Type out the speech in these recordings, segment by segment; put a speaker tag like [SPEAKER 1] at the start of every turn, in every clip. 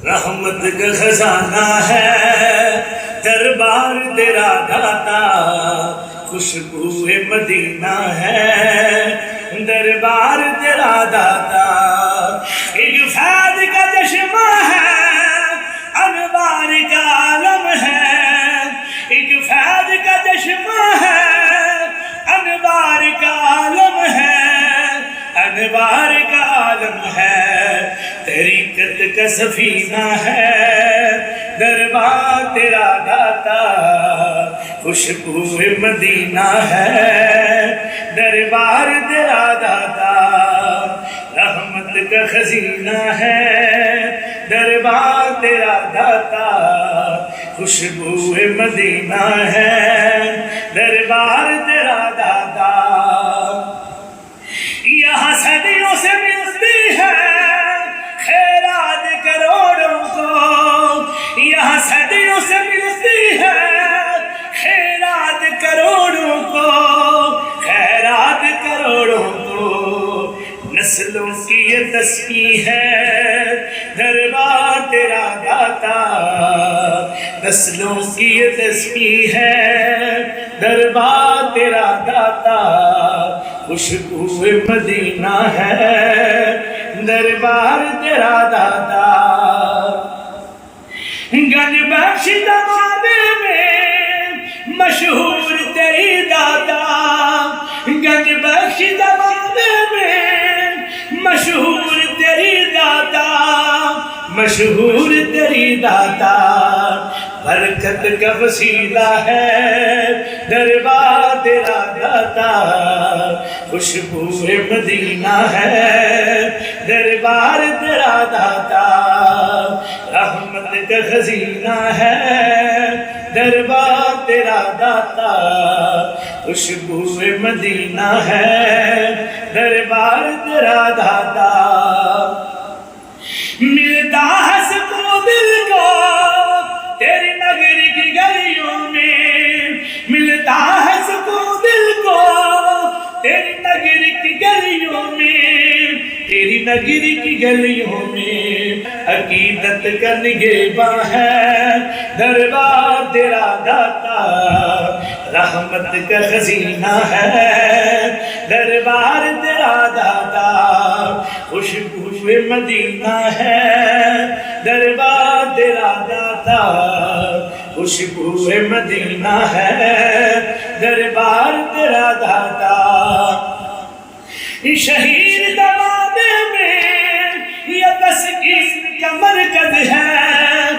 [SPEAKER 1] رحمت کا خزانہ ہے دربار تیرا داتا، خوشبو مدینہ ہے دربار تیرا داتا، ایک فیض کا چشمہ ہے انوار کا عالم ہے، ایک فیض کا چشمہ ہے انوار کا عالم ہے، انوار کا عالم ہے، طریقت کا سفینہ ہے دربار تیرا داتا، خوشبو مدینہ ہے دربار تیرا داتا، رحمت کا خزینہ ہے دربار تیرا داتا، خوشبو مدینہ ہے دربار تیرا داتا، یہاں صدیوں سے ملتی ہے خیرات کروڑوں کو، یہاں صدیوں سے ملتی ہے خیرات کروڑوں کو، خیرات کروڑوں کو، نسلوں کی یہ تسبیح ہے دربار تیرا داتا، نسلوں کی یہ تسبیح ہے دربار تیرا داتا، خوشبو مدینہ ہے دربار تیرا داتا، گنج بخش زمانے میں مشہور تیری داتا، گنج بخش زمانے میں مشہور تیری داتا، مشہور تیری داتا، برکت کا وسیلہ ہے دربار تیرا داتا، خوشبو مدینہ ہے دربار تیرا داتا، رحمت کا خزینہ ہے دربار تیرا داتا، خوشبو مدینہ ہے دربار تیرا داتا، ملتا ہے سکون دل کو تیری نگری کی گلیوں میں، ملتا ہے سکون دل کو تیری نگری کی گلیوں میں، تیری نگری کی گلیوں میں، عقیدت کا نگہباں ہے دربار تیرا داتا، رحمت کا خزینہ ہے دربار تیرا داتا، خوشبو مدینہ ہے دربار تیرا داتا، خوشبو مدینہ ہے دربار تیرا داتا، شہید زمانے میں یہ تسکین کا مرکز ہے،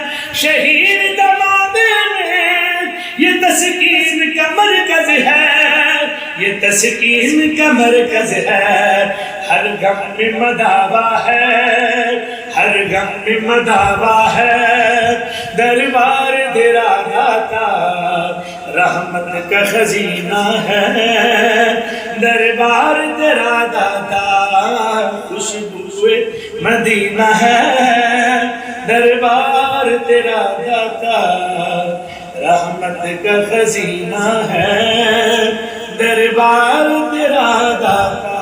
[SPEAKER 1] شہید زمانے میں یہ تسکین کا مرکز ہے، یہ تسکین کا مرکز ہے، ہر غم میں مداوا ہے، ہر غم میں مداوا ہے دربار تیرا داتا، رحمت کا خزینہ ہے دربار تیرا داتا، خوشبو مدینہ ہے دربار تیرا داتا، رحمت کا خزینہ ہے دربار تیرا داتا۔